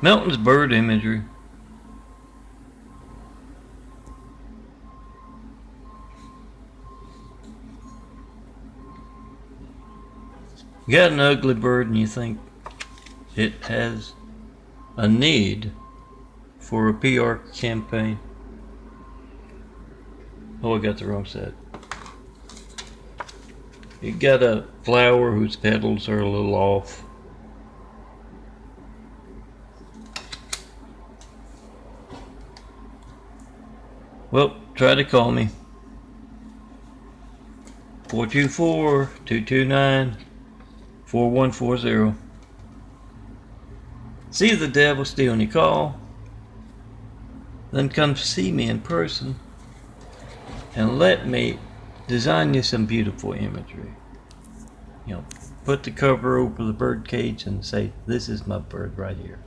Melton's bird imagery. You got an ugly bird and you think it has a need for a PR campaign. Oh, I got the wrong set. You got a flower whose petals are a little off. Well, try to call me. 424-229-4140. See the devil stealing your call. Then come see me in person and let me design you some beautiful imagery. You know, put the cover over the bird cage and say, this is my bird right here.